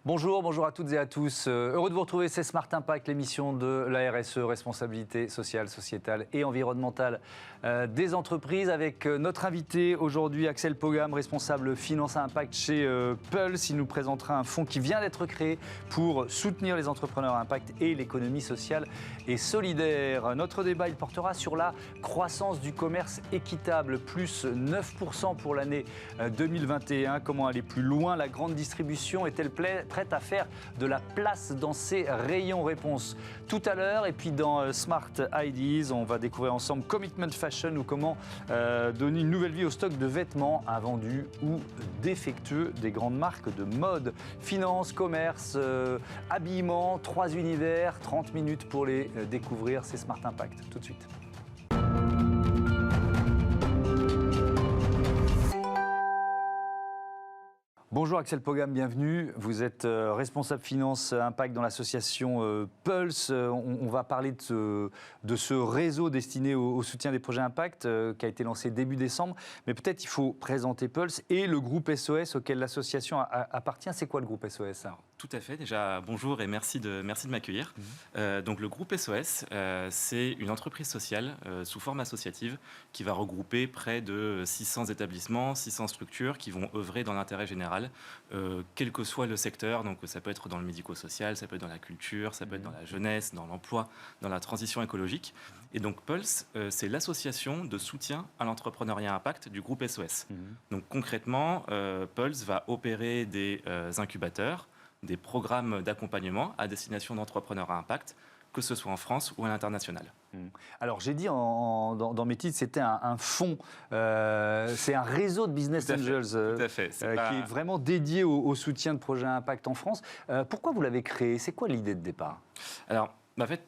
Bonjour à toutes et à tous. Heureux de vous retrouver, c'est Smart Impact, l'émission de la RSE, responsabilité sociale, sociétale et environnementale des entreprises, avec notre invité aujourd'hui, Axel Pogam, responsable finance à impact chez Pulse. Il nous présentera un fonds qui vient d'être créé pour soutenir les entrepreneurs à impact et l'économie sociale et solidaire. Notre débat, il portera sur la croissance du commerce équitable, plus 9% pour l'année 2021. Comment aller plus loin? La grande distribution est-elle prête à faire de la place dans ses rayons? Réponse tout à l'heure. Et puis dans Smart Ideas, on va découvrir ensemble Commitment Fashion, ou comment donner une nouvelle vie au stock de vêtements invendus ou défectueux des grandes marques de mode. Finance, commerce, habillement, 3 univers, 30 minutes pour les découvrir. C'est Smart Impact, tout de suite. Bonjour Axel Pogam, bienvenue. Vous êtes responsable finance impact dans l'association Pulse. On va parler de ce réseau destiné au soutien des projets impact qui a été lancé début décembre. Mais peut-être il faut présenter Pulse et le groupe SOS auquel l'association appartient. C'est quoi le groupe SOS? Tout à fait. Déjà, bonjour et merci de m'accueillir. Donc, le groupe SOS, c'est une entreprise sociale sous forme associative qui va regrouper près de 600 établissements, 600 structures qui vont œuvrer dans l'intérêt général, quel que soit le secteur. Donc, ça peut être dans le médico-social, ça peut être dans la culture, ça peut être dans la jeunesse, dans l'emploi, dans la transition écologique. Et donc, Pulse, c'est l'association de soutien à l'entrepreneuriat impact du groupe SOS. Donc, concrètement, Pulse va opérer des incubateurs, des programmes d'accompagnement à destination d'entrepreneurs à impact, que ce soit en France ou à l'international. Alors j'ai dit dans mes titres, c'était un fonds, c'est un réseau de business angels qui est vraiment dédié au soutien de projets à impact en France. Pourquoi vous l'avez créé? C'est quoi l'idée de départ? Alors, en fait,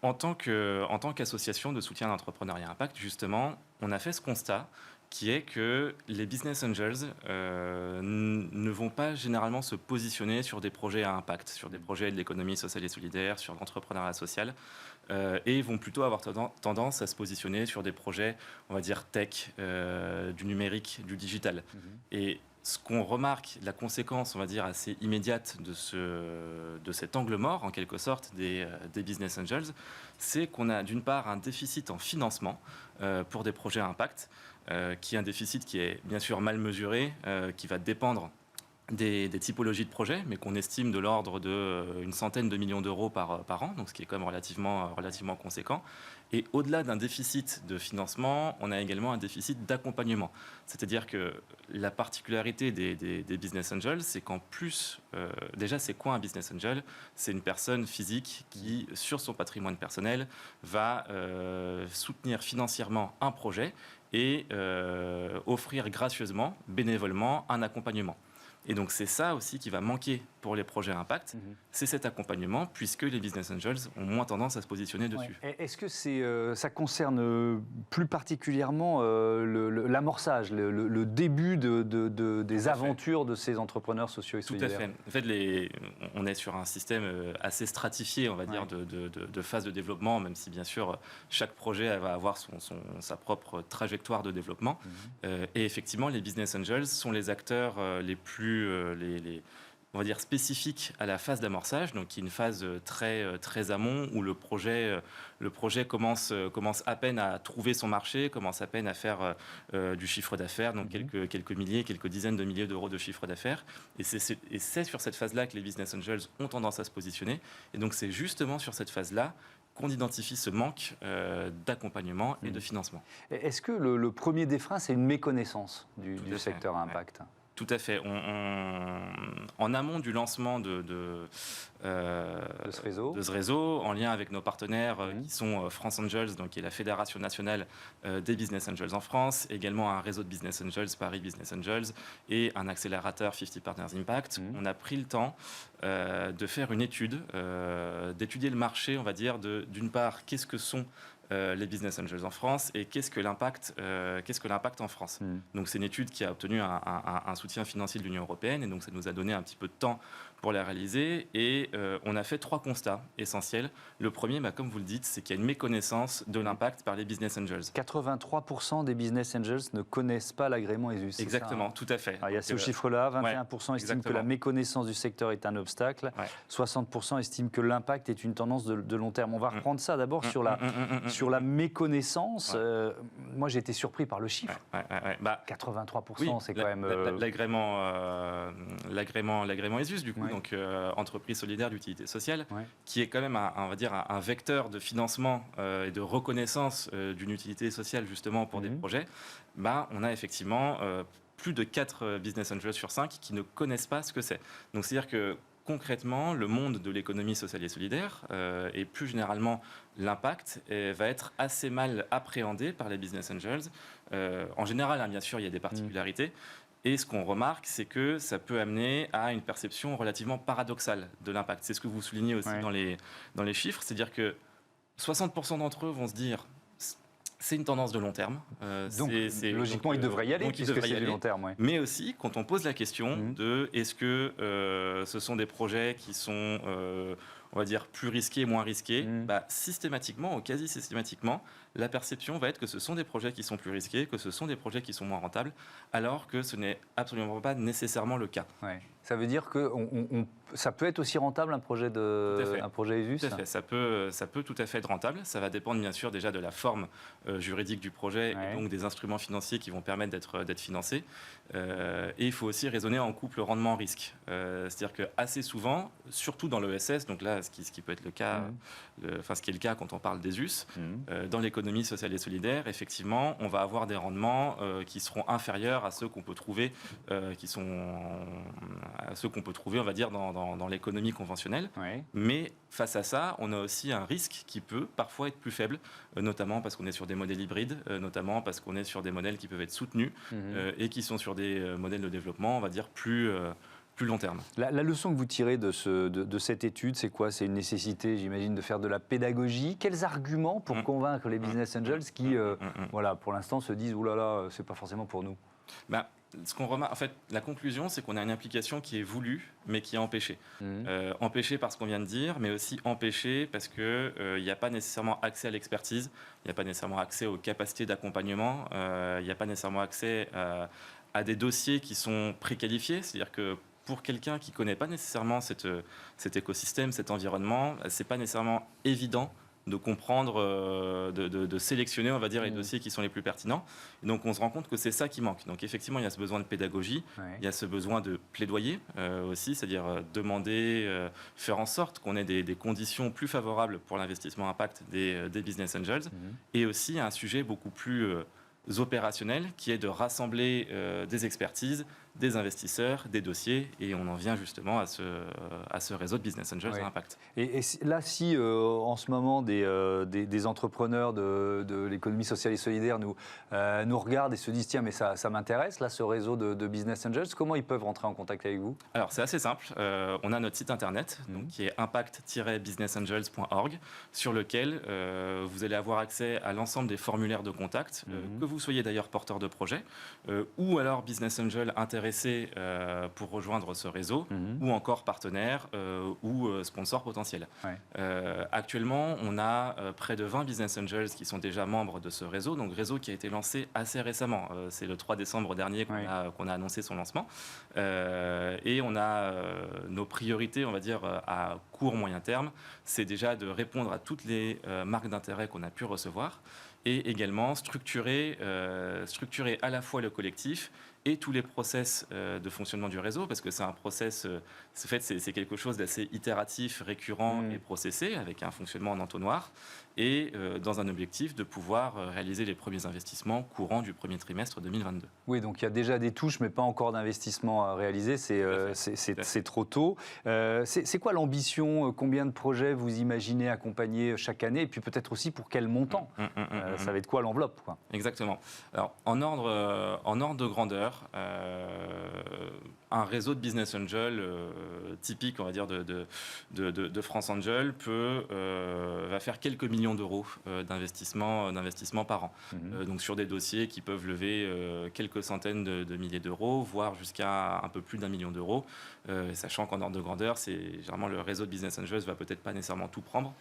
en tant qu'association de soutien à l'entrepreneuriat impact, justement, on a fait ce constat qui est que les business angels ne vont pas généralement se positionner sur des projets à impact, sur des projets de l'économie sociale et solidaire, sur l'entrepreneuriat social, et vont plutôt avoir tendance à se positionner sur des projets, on va dire, tech, du numérique, du digital. Et ce qu'on remarque, la conséquence, on va dire, assez immédiate de cet angle mort, en quelque sorte, des business angels, c'est qu'on a d'une part un déficit en financement pour des projets à impact, qui est un déficit qui est bien sûr mal mesuré, qui va dépendre des typologies de projets, mais qu'on estime de l'ordre d'une centaine de millions d'euros par an, donc ce qui est quand même relativement conséquent. Et au-delà d'un déficit de financement, on a également un déficit d'accompagnement. C'est-à-dire que la particularité des business angels, c'est qu'en plus, déjà, c'est quoi un business angel? C'est une personne physique qui, sur son patrimoine personnel, va soutenir financièrement un projet et offrir gracieusement, bénévolement, un accompagnement. Et donc, c'est ça aussi qui va manquer pour les projets impact, c'est cet accompagnement, puisque les business angels ont moins tendance à se positionner dessus. Ouais. Est-ce que ça concerne plus particulièrement l'amorçage, le début des aventures de ces entrepreneurs sociaux et solidaires? Tout à fait. En fait, on est sur un système assez stratifié, on va dire, de phase de développement, même si, bien sûr, chaque projet va avoir sa propre trajectoire de développement. Et effectivement, les business angels sont les acteurs les plus on va dire spécifiques à la phase d'amorçage, donc qui est une phase très amont où le projet commence à peine à trouver son marché, commence à peine à faire du chiffre d'affaires, donc quelques milliers, quelques dizaines de milliers d'euros de chiffre d'affaires. Et c'est sur cette phase-là que les business angels ont tendance à se positionner. Et donc c'est justement sur cette phase-là qu'on identifie ce manque d'accompagnement et de financement. Est-ce que le premier des freins, c'est une méconnaissance du secteur à impact? Tout à fait. En amont du lancement de ce réseau, en lien avec nos partenaires qui sont France Angels, donc qui est la Fédération nationale des business angels en France, également un réseau de business angels, Paris Business Angels, et un accélérateur 50 Partners Impact, on a pris le temps de faire une étude, d'étudier le marché, on va dire, d'une part, qu'est-ce que sont les business angels en France et qu'est-ce que l'impact en France. Donc c'est une étude qui a obtenu un soutien financier de l'Union européenne et donc ça nous a donné un petit peu de temps pour la réaliser et on a fait 3 constats essentiels. Le premier, comme vous le dites, c'est qu'il y a une méconnaissance de l'impact par les business angels. 83% des business angels ne connaissent pas l'agrément ESUS. Exactement, tout à fait. Alors, il y a ce chiffre-là, 21% estiment que la méconnaissance du secteur est un obstacle, 60% estiment que l'impact est une tendance de long terme. On va reprendre ça d'abord sur la méconnaissance. Moi, j'ai été surpris par le chiffre. 83%, c'est quand même... L'agrément ESUS, du coup, donc entreprise solidaire d'utilité sociale, qui est quand même un vecteur de financement et de reconnaissance d'une utilité sociale justement pour des projets. On a effectivement plus de 4 business angels sur 5 qui ne connaissent pas ce que c'est. Donc c'est-à-dire que concrètement, le monde de l'économie sociale et solidaire et plus généralement l'impact va être assez mal appréhendé par les business angels. En général, bien sûr, il y a des particularités. Et ce qu'on remarque, c'est que ça peut amener à une perception relativement paradoxale de l'impact. C'est ce que vous soulignez aussi dans les chiffres. C'est-à-dire que 60% d'entre eux vont se dire c'est une tendance de long terme. Logiquement, ils devraient y aller, puisque c'est du long terme. Mais aussi, quand on pose la question de est-ce que ce sont des projets qui sont, on va dire, plus risqués, moins risqués, systématiquement, ou quasi systématiquement, la perception va être que ce sont des projets qui sont plus risqués, que ce sont des projets qui sont moins rentables, alors que ce n'est absolument pas nécessairement le cas. Ça veut dire que ça peut être aussi rentable un projet ESUS ? Tout à fait, ça peut tout à fait être rentable. Ça va dépendre bien sûr déjà de la forme juridique du projet et donc des instruments financiers qui vont permettre d'être financés. Et il faut aussi raisonner en couple rendement-risque. C'est-à-dire qu'assez souvent, surtout dans l'ESS, donc là ce qui peut être le cas, ce qui est le cas quand on parle d'ESUS, dans l'économie sociale et solidaire, effectivement, on va avoir des rendements qui seront inférieurs à ceux qu'on peut trouver, on va dire, dans l'économie conventionnelle. Mais face à ça, on a aussi un risque qui peut parfois être plus faible, notamment parce qu'on est sur des modèles hybrides, notamment parce qu'on est sur des modèles qui peuvent être soutenus et qui sont sur des modèles de développement, on va dire, plus long terme. La leçon que vous tirez de cette étude, c'est quoi? C'est une nécessité, j'imagine, de faire de la pédagogie. Quels arguments pour convaincre les business angels qui, pour l'instant, se disent « Ouh là là, c'est pas forcément pour nous » Ce qu'on remarque, en fait, la conclusion, c'est qu'on a une implication qui est voulue, mais qui est empêchée. Empêchée par ce qu'on vient de dire, mais aussi empêchée parce qu'il n'y a pas nécessairement accès à l'expertise, il n'y a pas nécessairement accès aux capacités d'accompagnement, il n'y a pas nécessairement accès à des dossiers qui sont préqualifiés, c'est-à-dire que pour quelqu'un qui ne connaît pas nécessairement cet écosystème, cet environnement, ce n'est pas nécessairement évident de comprendre, de sélectionner, on va dire, les dossiers qui sont les plus pertinents. Et donc, on se rend compte que c'est ça qui manque. Donc, effectivement, il y a ce besoin de pédagogie, il y a ce besoin de plaidoyer aussi, c'est-à-dire demander, faire en sorte qu'on ait des conditions plus favorables pour l'investissement impact des business angels. Et aussi, un sujet beaucoup plus opérationnel qui est de rassembler des expertises, des investisseurs, des dossiers, et on en vient justement à ce réseau de business angels à impact. Et là, si en ce moment des entrepreneurs de l'économie sociale et solidaire nous regardent et se disent tiens mais ça m'intéresse, là ce réseau de business angels, comment ils peuvent rentrer en contact avec vous? Alors c'est assez simple, on a notre site internet donc, qui est impact-businessangels.org sur lequel vous allez avoir accès à l'ensemble des formulaires de contact, que vous soyez d'ailleurs porteur de projet ou alors business angel intéressé pour rejoindre ce réseau, ou encore partenaire ou sponsor potentiel. Actuellement, on a près de 20 business angels qui sont déjà membres de ce réseau, donc réseau qui a été lancé assez récemment. C'est le 3 décembre dernier qu'on a annoncé son lancement. Et on a nos priorités, on va dire, à court, moyen terme, c'est déjà de répondre à toutes les marques d'intérêt qu'on a pu recevoir et également structurer à la fois le collectif et tous les process de fonctionnement du réseau, parce que c'est un process, c'est quelque chose d'assez itératif, récurrent et processé, avec un fonctionnement en entonnoir, et dans un objectif de pouvoir réaliser les premiers investissements courants du premier trimestre 2022. Oui, donc il y a déjà des touches, mais pas encore d'investissement à réaliser, c'est trop tôt. C'est quoi l'ambition? Combien de projets vous imaginez accompagner chaque année? Et puis peut-être aussi pour quel montant? Ça va être quoi l'enveloppe, quoi? Exactement. Alors, en ordre de grandeur, un réseau de business angel typique, on va dire, de France Angel va faire quelques millions d'euros d'investissement par an. Donc sur des dossiers qui peuvent lever quelques centaines de milliers d'euros, voire jusqu'à un peu plus d'1 million d'euros. Sachant qu'en ordre de grandeur, généralement le réseau de business angels va peut-être pas nécessairement tout prendre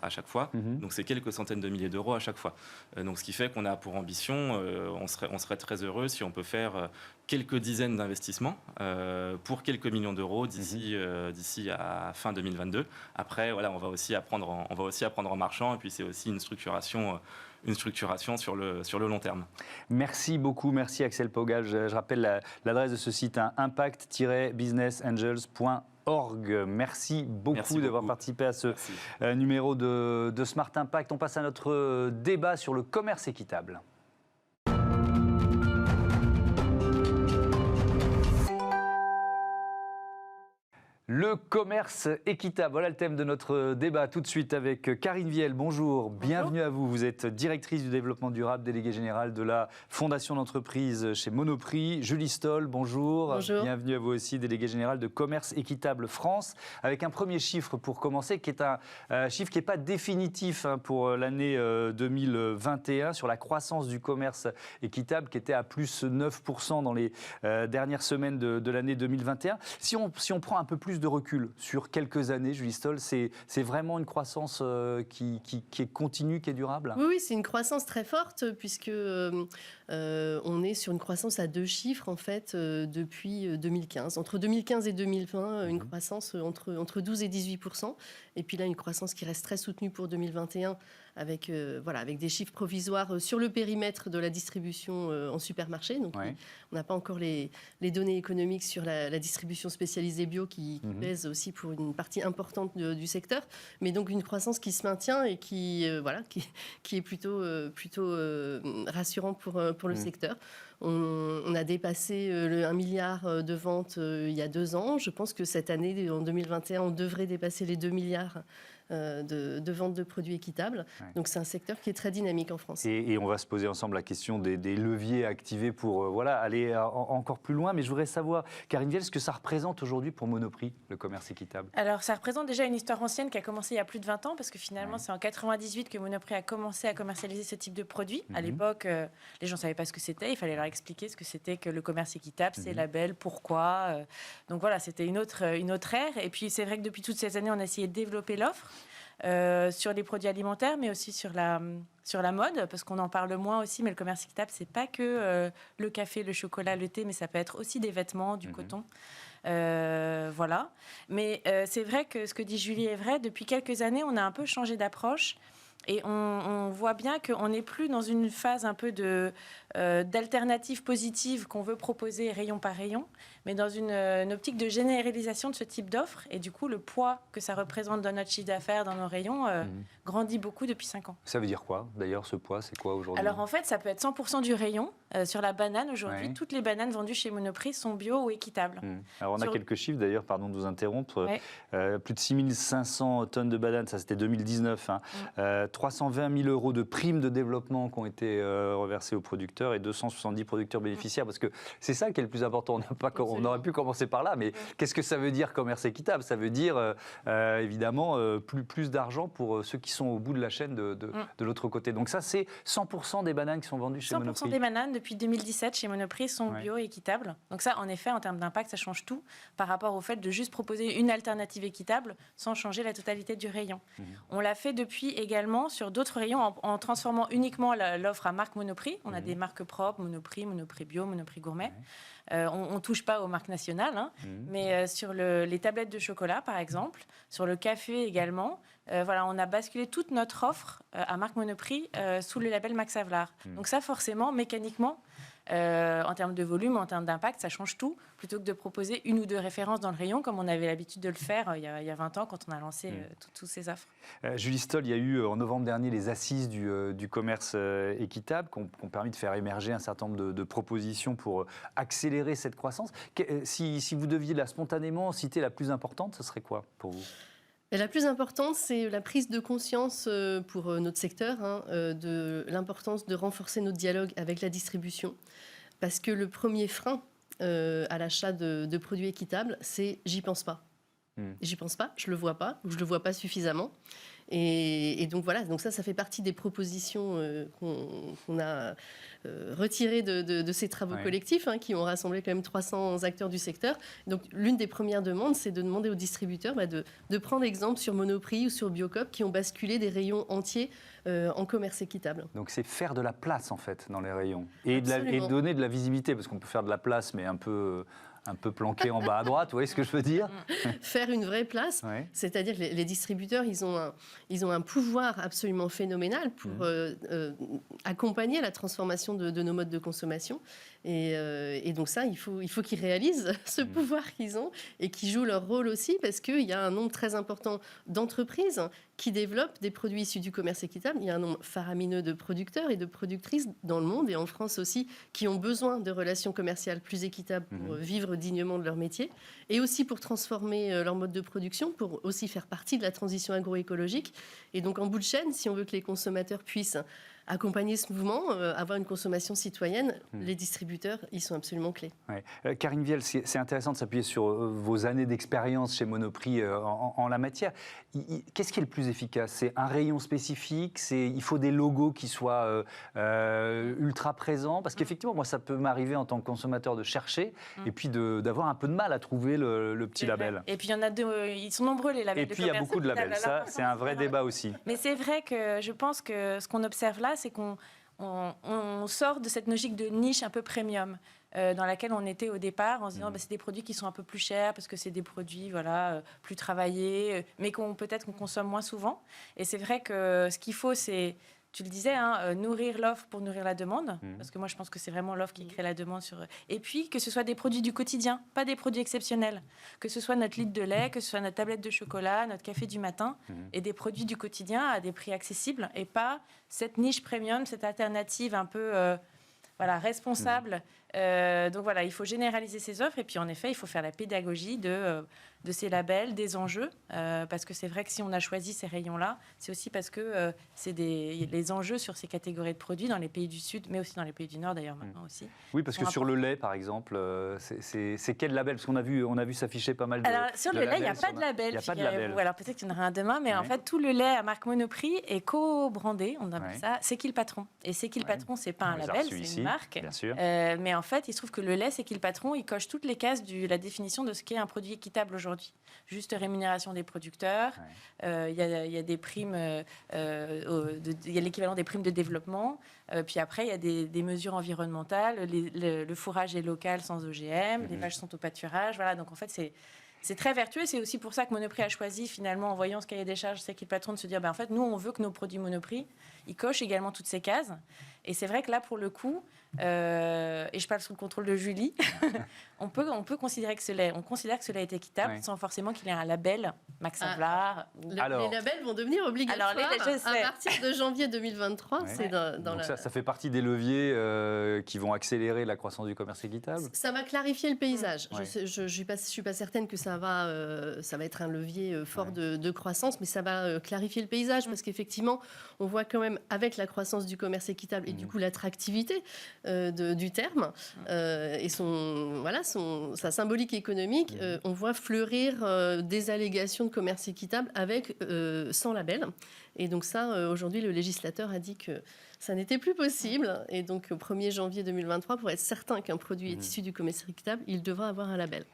à chaque fois. Donc c'est quelques centaines de milliers d'euros à chaque fois. Donc ce qui fait qu'on a pour ambition, on serait très heureux si on peut faire quelques dizaines d'investissements pour quelques millions d'euros d'ici à fin 2022. Après, voilà, on va aussi apprendre en marchant, et puis c'est aussi une structuration sur le long terme. Merci beaucoup, merci Axel Pogage. Je rappelle l'adresse de ce site, impact-businessangels.org. Merci beaucoup d'avoir participé à ce numéro de Smart Impact. On passe à notre débat sur le commerce équitable. Le commerce équitable, voilà le thème de notre débat. Tout de suite avec Karine Viel, bonjour, bienvenue à vous. Vous êtes directrice du développement durable, déléguée générale de la Fondation d'entreprise chez Monoprix. Julie Stoll, bonjour. Bonjour. Bienvenue à vous aussi, déléguée générale de Commerce Équitable France. Avec un premier chiffre pour commencer, qui est un chiffre qui n'est pas définitif pour l'année 2021, sur la croissance du commerce équitable, qui était à plus 9% dans les dernières semaines de l'année 2021. Si on prend un peu plus de recul sur quelques années, Julie Stoll, c'est vraiment une croissance qui est continue, qui est durable? Oui, c'est une croissance très forte puisque on est sur une croissance à 2 chiffres en fait depuis 2015. Entre 2015 et 2020, une croissance entre 12 et 18%. Et puis là, une croissance qui reste très soutenue pour 2021 avec des chiffres provisoires sur le périmètre de la distribution en supermarché. Donc, on n'a pas encore les données économiques sur la distribution spécialisée bio qui pèse aussi pour une partie importante du secteur. Mais donc, une croissance qui se maintient et qui est plutôt rassurante pour le secteur. On a dépassé 1 milliard de ventes il y a 2 ans. Je pense que cette année, en 2021, on devrait dépasser les 2 milliards de ventes de produits équitables. Donc c'est un secteur qui est très dynamique en France. Et on va se poser ensemble la question des leviers activés pour aller encore plus loin. Mais je voudrais savoir, Karine Viel, ce que ça représente aujourd'hui pour Monoprix, le commerce équitable. Alors ça représente déjà une histoire ancienne qui a commencé il y a plus de 20 ans, parce que finalement c'est en 98 que Monoprix a commencé à commercialiser ce type de produit. À l'époque, les gens ne savaient pas ce que c'était, il fallait leur expliquer ce que c'était que le commerce équitable, ces labels, pourquoi. Donc voilà, c'était une autre ère. Et puis c'est vrai que depuis toutes ces années, on a essayé de développer l'offre. Sur les produits alimentaires, mais aussi sur la mode, parce qu'on en parle moins aussi, mais le commerce équitable, c'est pas que le café, le chocolat, le thé, mais ça peut être aussi des vêtements, du coton. Voilà. Mais c'est vrai que ce que dit Julie est vrai. Depuis quelques années, on a un peu changé d'approche. Et on voit bien qu'on n'est plus dans une phase un peu d'alternative positive qu'on veut proposer rayon par rayon, mais dans une optique de généralisation de ce type d'offre. Et du coup, le poids que ça représente dans notre chiffre d'affaires, dans nos rayons, grandit beaucoup depuis 5 ans. Ça veut dire quoi, d'ailleurs, ce poids? C'est quoi aujourd'hui? Alors en fait, ça peut être 100% du rayon. Sur la banane, aujourd'hui, toutes les bananes vendues chez Monoprix sont bio ou équitables. Alors on a quelques chiffres, d'ailleurs, pardon de vous interrompre. Plus de 6500 tonnes de bananes, ça c'était 2019. 320 000 euros de primes de développement qui ont été reversées aux producteurs et 270 producteurs bénéficiaires. Parce que c'est ça qui est le plus important. On aurait pu commencer par là, mais qu'est-ce que ça veut dire commerce équitable? Ça veut dire évidemment plus d'argent pour ceux qui sont au bout de la chaîne de l'autre côté. Donc ça, c'est 100% des bananes qui sont vendues chez Monoprix. 100% des bananes depuis 2017 chez Monoprix sont bio et équitables. Donc ça, en effet, en termes d'impact, ça change tout par rapport au fait de juste proposer une alternative équitable sans changer la totalité du rayon. On l'a fait depuis également sur d'autres rayons en transformant uniquement l'offre à marque Monoprix. On a des marques propres, Monoprix, Monoprix Bio, Monoprix Gourmet. On ne touche pas aux marques nationales, mais sur les tablettes de chocolat, par exemple, sur le café également, on a basculé toute notre offre à marque Monoprix sous le label Max Havelaar. Donc ça, forcément, mécaniquement, en termes de volume, en termes d'impact, ça change tout, plutôt que de proposer une ou deux références dans le rayon, comme on avait l'habitude de le faire il y a 20 ans quand on a lancé toutes ces offres. Julie Stoll, il y a eu en novembre dernier les assises du commerce équitable qui ont permis de faire émerger un certain nombre de propositions pour accélérer cette croissance. Si vous deviez là spontanément citer la plus importante, ce serait quoi pour vous? Et la plus importante, c'est la prise de conscience pour notre secteur de l'importance de renforcer notre dialogue avec la distribution. Parce que le premier frein à l'achat de produits équitables, c'est « j'y pense pas ». J'y pense pas, je le vois pas, ou je le vois pas suffisamment. Et donc voilà, donc ça fait partie des propositions qu'on a retirées de ces travaux collectifs, qui ont rassemblé quand même 300 acteurs du secteur. Donc l'une des premières demandes, c'est de demander aux distributeurs de prendre exemple sur Monoprix ou sur Biocoop qui ont basculé des rayons entiers en commerce équitable. Donc c'est faire de la place en fait dans les rayons et donner de la visibilité, parce qu'on peut faire de la place mais un peu planqué en bas à droite, vous voyez ce que je veux dire? Faire une vraie place, c'est-à-dire que les distributeurs, ils ont un pouvoir absolument phénoménal pour accompagner la transformation de nos modes de consommation. Et donc ça, il faut qu'ils réalisent ce pouvoir qu'ils ont et qu'ils jouent leur rôle aussi, parce qu'il y a un nombre très important d'entreprises qui développent des produits issus du commerce équitable. Il y a un nombre faramineux de producteurs et de productrices dans le monde et en France aussi qui ont besoin de relations commerciales plus équitables pour vivre dignement de leur métier et aussi pour transformer leur mode de production, pour aussi faire partie de la transition agroécologique. Et donc en bout de chaîne, si on veut que les consommateurs puissent accompagner ce mouvement, avoir une consommation citoyenne, les distributeurs, ils sont absolument clés. Ouais. Karine Viel, c'est intéressant de s'appuyer sur vos années d'expérience chez Monoprix en la matière. Qu'est-ce qui est le plus efficace? C'est un rayon spécifique? Il faut des logos qui soient ultra présents? Parce qu'effectivement, moi, ça peut m'arriver en tant que consommateur de chercher et puis d'avoir un peu de mal à trouver le petit label. Et puis, il y en a deux, ils sont nombreux, les labels. Et puis, il y a beaucoup de labels. Ça, c'est un vrai débat aussi. Mais c'est vrai que je pense que ce qu'on observe là, c'est qu'on sort de cette logique de niche un peu premium dans laquelle on était au départ, en se disant c'est des produits qui sont un peu plus chers parce que c'est des produits plus travaillés, mais peut-être qu'on consomme moins souvent. Et c'est vrai que ce qu'il faut, c'est, tu le disais, nourrir l'offre pour nourrir la demande, parce que moi je pense que c'est vraiment l'offre qui crée la demande. Et puis que ce soit des produits du quotidien, pas des produits exceptionnels, que ce soit notre litre de lait, que ce soit notre tablette de chocolat, notre café du matin, et des produits du quotidien à des prix accessibles, et pas cette niche premium, cette alternative un peu responsable. Donc voilà, il faut généraliser ces offres, et puis en effet, il faut faire la pédagogie de ces labels, des enjeux, parce que c'est vrai que si on a choisi ces rayons-là, c'est aussi parce que c'est les enjeux sur ces catégories de produits dans les pays du Sud, mais aussi dans les pays du Nord d'ailleurs maintenant aussi. Oui, parce que sur le lait, par exemple, c'est quel label? Parce qu'on a vu s'afficher pas mal de Alors sur le lait, il n'y a pas de label. Il n'y a pas de label. Alors peut-être qu'il y en aura un demain, mais en fait, tout le lait à marque Monoprix est co-brandé, on appelle ça C'est qui le patron? Et C'est qui le patron, c'est pas un label, c'est une marque. Bien sûr. Mais en fait, il se trouve que le lait C'est qui le patron, il coche toutes les cases de la définition de ce qu'est un produit équitable aujourd'hui. Juste rémunération des producteurs, il y a des primes, il y a l'équivalent des primes de développement, puis après il y a des mesures environnementales, le fourrage est local sans OGM, les vaches sont au pâturage, voilà, donc en fait c'est très vertueux. C'est aussi pour ça que Monoprix a choisi, finalement, en voyant ce cahier des charges, C'est qui le patron, de se dire, en fait, nous, on veut que nos produits Monoprix, ils cochent également toutes ces cases. Et c'est vrai que là, pour le coup, et je parle sous le contrôle de Julie, on peut considérer que ce lait est équitable sans forcément qu'il ait un label Max Havelaar. Les labels vont devenir obligatoires à partir de janvier 2023. C'est donc ça fait partie des leviers qui vont accélérer la croissance du commerce équitable. Ça va clarifier le paysage. Je suis pas certaine que ça va être un levier fort de croissance, mais ça va clarifier le paysage parce qu'effectivement, on voit quand même avec la croissance du commerce équitable et du coup l'attractivité du terme et sa symbolique économique, on voit fleurir des allégations de commerce équitable avec sans label. Et donc ça, aujourd'hui, le législateur a dit que ça n'était plus possible. Et donc, au 1er janvier 2023, pour être certain qu'un produit est issu du commerce équitable, il devra avoir un label.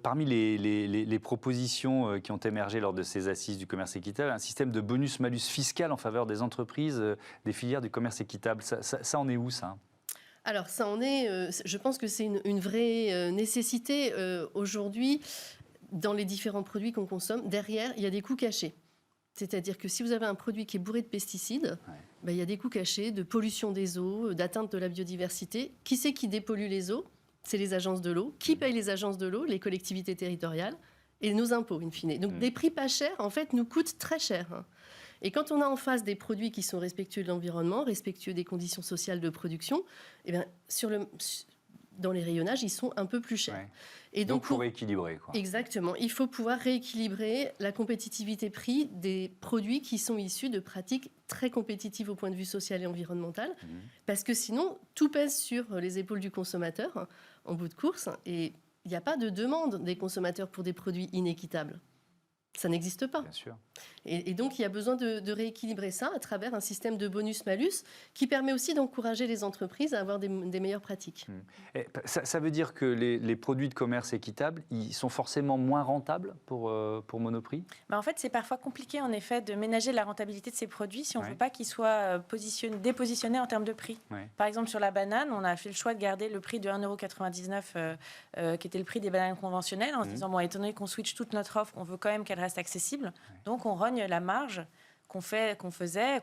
Parmi les propositions qui ont émergé lors de ces assises du commerce équitable, un système de bonus-malus fiscal en faveur des entreprises des filières du commerce équitable. Ça en est où, ça ? Alors, ça en est... je pense que c'est une vraie nécessité. Aujourd'hui, dans les différents produits qu'on consomme, derrière, il y a des coûts cachés. C'est-à-dire que si vous avez un produit qui est bourré de pesticides, il y a des coûts cachés de pollution des eaux, d'atteinte de la biodiversité. Qui c'est qui dépollue les eaux? C'est les agences de l'eau. Qui paye les agences de l'eau? Les collectivités territoriales et nos impôts, in fine. Donc des prix pas chers, en fait, nous coûtent très cher. Et quand on a en face des produits qui sont respectueux de l'environnement, respectueux des conditions sociales de production, dans les rayonnages, ils sont un peu plus chers. Ouais. Et Donc, pour équilibrer, quoi. Exactement. Il faut pouvoir rééquilibrer la compétitivité prix des produits qui sont issus de pratiques très compétitives au point de vue social et environnemental, parce que sinon, tout pèse sur les épaules du consommateur en bout de course, et il n'y a pas de demande des consommateurs pour des produits inéquitables. Ça n'existe pas. Bien sûr. Et donc, il y a besoin de rééquilibrer ça à travers un système de bonus-malus qui permet aussi d'encourager les entreprises à avoir des meilleures pratiques. Et ça veut dire que les produits de commerce équitable, ils sont forcément moins rentables pour Monoprix ? En fait, c'est parfois compliqué, en effet, de ménager la rentabilité de ces produits si on ne veut pas qu'ils soient dépositionnés en termes de prix. Ouais. Par exemple, sur la banane, on a fait le choix de garder le prix de 1,99 €, qui était le prix des bananes conventionnelles, en se disant, étant donné qu'on switch toute notre offre, on veut quand même qu'elle reste accessible. Donc, on rogne la marge qu'on faisait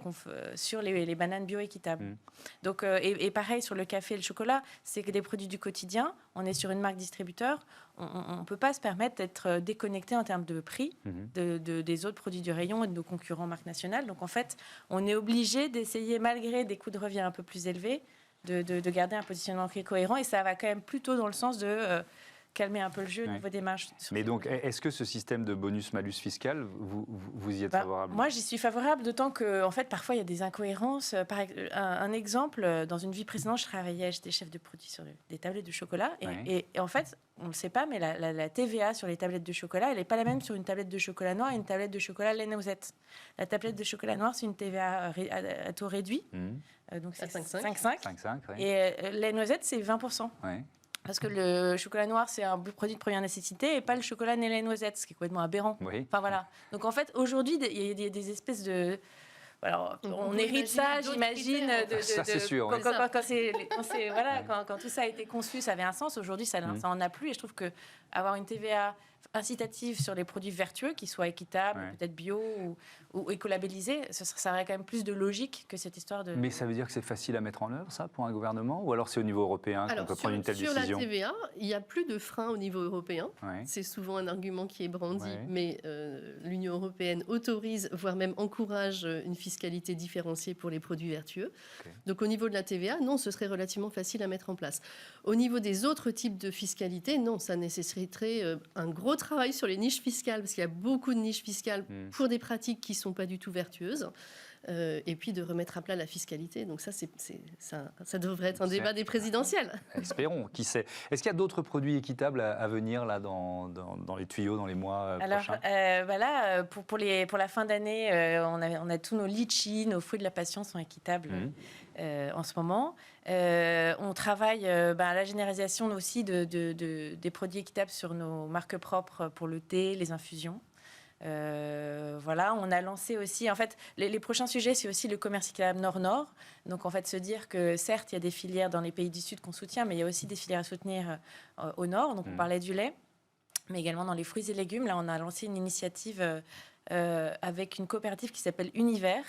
sur les bananes bio-équitables. Donc, et pareil sur le café et le chocolat, c'est que des produits du quotidien, on est sur une marque distributeur, on ne peut pas se permettre d'être déconnecté en termes de prix des autres produits du rayon et de nos concurrents marques nationales. Donc en fait, on est obligé d'essayer, malgré des coûts de revient un peu plus élevés, de garder un positionnement prix cohérent, et ça va quand même plutôt dans le sens de calmer un peu le jeu au niveau des marges. Mais donc, est-ce que ce système de bonus-malus fiscal, vous y êtes favorable ? Moi, j'y suis favorable, d'autant que, en fait, parfois, il y a des incohérences. Un exemple, dans une vie précédente, j'étais chef de produit sur des tablettes de chocolat. Et en fait, on ne le sait pas, mais la TVA sur les tablettes de chocolat, elle n'est pas la même sur une tablette de chocolat noir et une tablette de chocolat lait noisette. La tablette de chocolat noir, c'est une TVA à taux réduit. Donc c'est 5,5. Et lait noisette, c'est 20%. Parce que le chocolat noir, c'est un produit de première nécessité et pas le chocolat ni les noisettes, ce qui est complètement aberrant. Enfin, voilà. Donc en fait, aujourd'hui, il y a des espèces de... Alors, on hérite ça, j'imagine. Ça, c'est sûr. Quand tout ça a été conçu, ça avait un sens. Aujourd'hui, ça n'en a plus. Et je trouve qu'avoir une TVA incitative sur les produits vertueux, qui soient équitables, peut-être bio ou écolabellisés, ça aurait quand même plus de logique que cette histoire de... Mais ça veut dire que c'est facile à mettre en œuvre, ça, pour un gouvernement ? Ou alors c'est au niveau européen qu'on peut prendre une telle décision ? Sur la TVA, il n'y a plus de frein au niveau européen. C'est souvent un argument qui est brandi, mais l'Union européenne autorise, voire même encourage une fiscalité différenciée pour les produits vertueux. Donc au niveau de la TVA, non, ce serait relativement facile à mettre en place. Au niveau des autres types de fiscalité, non, ça nécessiterait un gros travail sur les niches fiscales, parce qu'il y a beaucoup de niches fiscales pour des pratiques qui ne sont pas du tout vertueuses, et puis de remettre à plat la fiscalité. Donc ça devrait être un débat des présidentielles. Espérons, qui sait. Est-ce qu'il y a d'autres produits équitables à venir là, dans les tuyaux dans les mois prochains ? Alors, pour la fin d'année, on a tous nos litchis, nos fruits de la passion sont équitables en ce moment. On travaille à la généralisation aussi des produits équitables sur nos marques propres pour le thé, les infusions. On a lancé aussi, en fait, les prochains sujets, c'est aussi le commerce équitable Nord-Nord. Donc, en fait, se dire que certes, il y a des filières dans les pays du Sud qu'on soutient, mais il y a aussi des filières à soutenir au Nord. Donc, on parlait du lait, mais également dans les fruits et légumes. Là, on a lancé une initiative avec une coopérative qui s'appelle Univers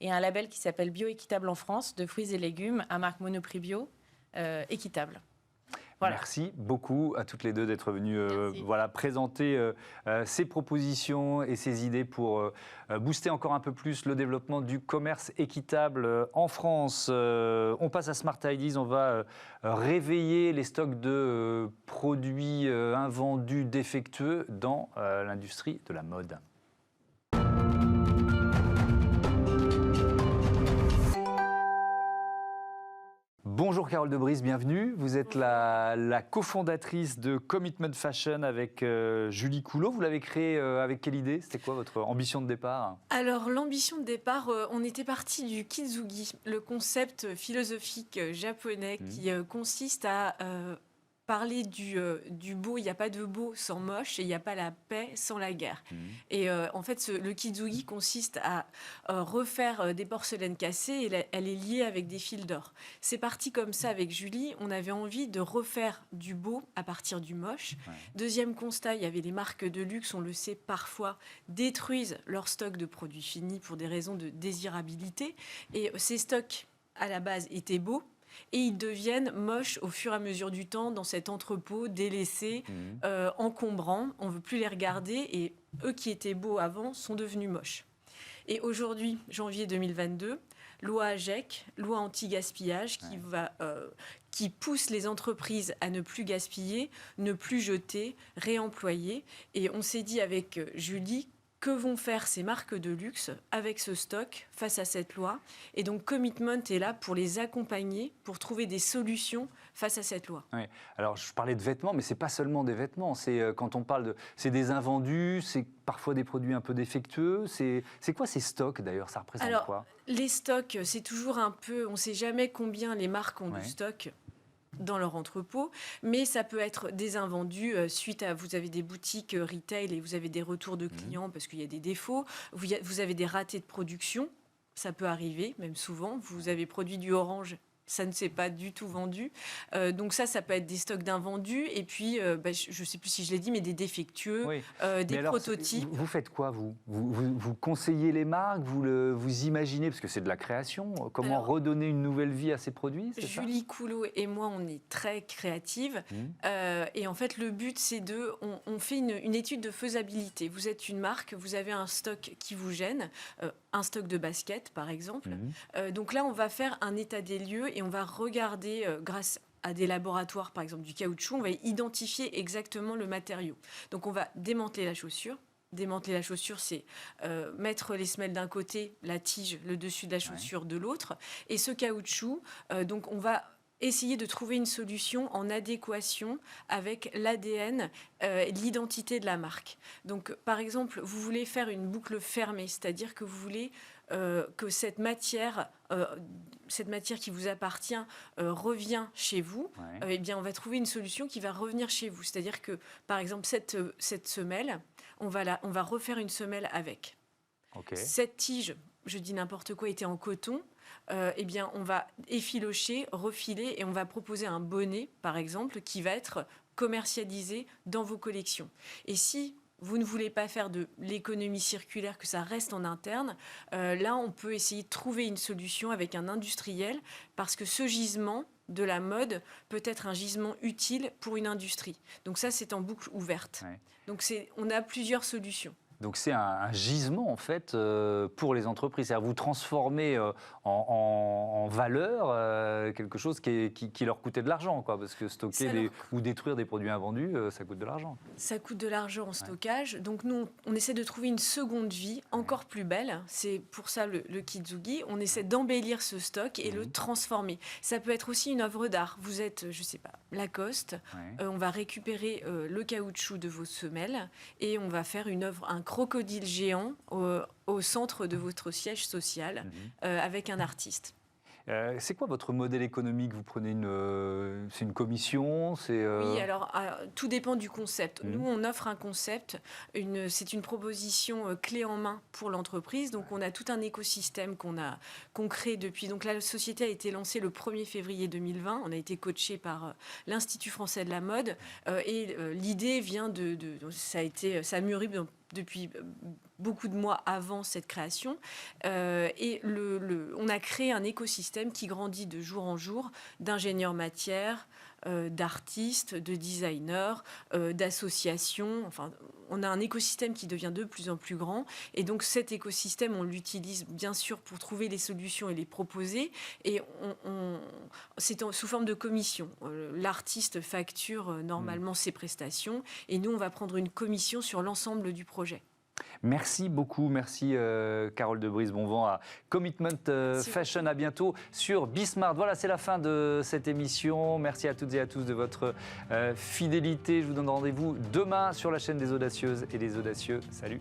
et un label qui s'appelle Bio-Équitable en France, de fruits et légumes à marque Monoprix Bio, équitable. Voilà. Merci beaucoup à toutes les deux d'être venues présenter ces propositions et ces idées pour booster encore un peu plus le développement du commerce équitable en France. On passe à Smart Ideas, on va réveiller les stocks de produits invendus défectueux dans l'industrie de la mode. Bonjour Carole Debris, bienvenue. Vous êtes la cofondatrice de Commitment Fashion avec Julie Coulot. Vous l'avez créée avec quelle idée ? C'était quoi votre ambition de départ ? Alors l'ambition de départ, on était parti du kitsugi, le concept philosophique japonais qui consiste à parler du beau. Il n'y a pas de beau sans moche et il n'y a pas la paix sans la guerre. Et en fait, le kitsugi consiste à refaire des porcelaines cassées et elle est liée avec des fils d'or. C'est parti comme ça avec Julie. On avait envie de refaire du beau à partir du moche. Deuxième constat, il y avait les marques de luxe, on le sait parfois, détruisent leur stock de produits finis pour des raisons de désirabilité. Et ces stocks, à la base, étaient beaux. Et ils deviennent moches au fur et à mesure du temps dans cet entrepôt délaissé, encombrant. On ne veut plus les regarder et eux qui étaient beaux avant sont devenus moches. Et aujourd'hui, janvier 2022, loi AGEC, loi anti-gaspillage, qui pousse les entreprises à ne plus gaspiller, ne plus jeter, réemployer. Et on s'est dit avec Julie, que vont faire ces marques de luxe avec ce stock face à cette loi? Et donc Commitment est là pour les accompagner, pour trouver des solutions face à cette loi. Oui. Alors je parlais de vêtements, mais c'est pas seulement des vêtements. C'est quand on parle c'est des invendus, c'est parfois des produits un peu défectueux. C'est quoi ces stocks d'ailleurs? Ça représente quoi? Les stocks, c'est toujours un peu, on ne sait jamais combien les marques ont du stock dans leur entrepôt, mais ça peut être des invendus suite à, vous avez des boutiques retail et vous avez des retours de clients parce qu'il y a des défauts, vous avez des ratés de production, ça peut arriver, même souvent, vous avez produit du orange, ça ne s'est pas du tout vendu. Donc ça peut être des stocks d'invendus. Et puis, je ne sais plus si je l'ai dit, mais des défectueux, des prototypes. Vous faites quoi, vous conseillez les marques, vous imaginez, parce que c'est de la création, comment redonner une nouvelle vie à ces produits? Julie Coulot et moi, on est très créatives. Et en fait, le but, c'est on fait une étude de faisabilité. Vous êtes une marque, vous avez un stock qui vous gêne, un stock de baskets, par exemple. Donc là, on va faire un état des lieux et on va regarder, grâce à des laboratoires, par exemple du caoutchouc, on va identifier exactement le matériau. Donc on va démanteler la chaussure. Démanteler la chaussure, c'est mettre les semelles d'un côté, la tige, le dessus de la chaussure de l'autre. Et ce caoutchouc, donc on va essayer de trouver une solution en adéquation avec l'ADN, l'identité de la marque. Donc, par exemple, vous voulez faire une boucle fermée, c'est-à-dire que vous voulez que cette matière qui vous appartient revient chez vous. Eh bien, on va trouver une solution qui va revenir chez vous. C'est-à-dire que, par exemple, cette semelle, on va refaire une semelle avec. Cette tige, je dis n'importe quoi, était en coton. Eh bien, on va effilocher, refiler et on va proposer un bonnet, par exemple, qui va être commercialisé dans vos collections. Et si vous ne voulez pas faire de l'économie circulaire, que ça reste en interne, là, on peut essayer de trouver une solution avec un industriel, parce que ce gisement de la mode peut être un gisement utile pour une industrie. Donc ça, c'est en boucle ouverte. Donc on a plusieurs solutions. Donc c'est un gisement en fait pour les entreprises. C'est-à-dire vous transformez en valeur quelque chose qui leur coûtait de l'argent, quoi, parce que stocker ou détruire des produits invendus, ça coûte de l'argent. Ça coûte de l'argent en stockage. Donc nous, on essaie de trouver une seconde vie encore plus belle. C'est pour ça le Kitsugi. On essaie d'embellir ce stock et le transformer. Ça peut être aussi une œuvre d'art. Vous êtes, je sais pas, Lacoste. On va récupérer le caoutchouc de vos semelles et on va faire une œuvre, un crocodile géant au centre de votre siège social avec un artiste. C'est quoi votre modèle économique? Vous prenez c'est une commission? Oui, alors tout dépend du concept. Nous, on offre un concept, c'est une proposition clé en main pour l'entreprise. Donc, on a tout un écosystème qu'on crée depuis. Donc, la société a été lancée le 1er février 2020. On a été coaché par l'Institut français de la mode. Et l'idée vient ça a mûri depuis beaucoup de mois avant cette création. Et on a créé un écosystème qui grandit de jour en jour d'ingénieurs matières, d'artistes, de designers, d'associations. Enfin, on a un écosystème qui devient de plus en plus grand. Et donc, cet écosystème, on l'utilise bien sûr pour trouver les solutions et les proposer. Et c'est sous forme de commission. L'artiste facture normalement ses prestations. Et nous, on va prendre une commission sur l'ensemble du projet. Merci beaucoup, merci Carole de Brise-Bonvent à Commitment Fashion. À bientôt sur Bismart. Voilà, c'est la fin de cette émission. Merci à toutes et à tous de votre fidélité. Je vous donne rendez-vous demain sur la chaîne des Audacieuses et des Audacieux. Salut.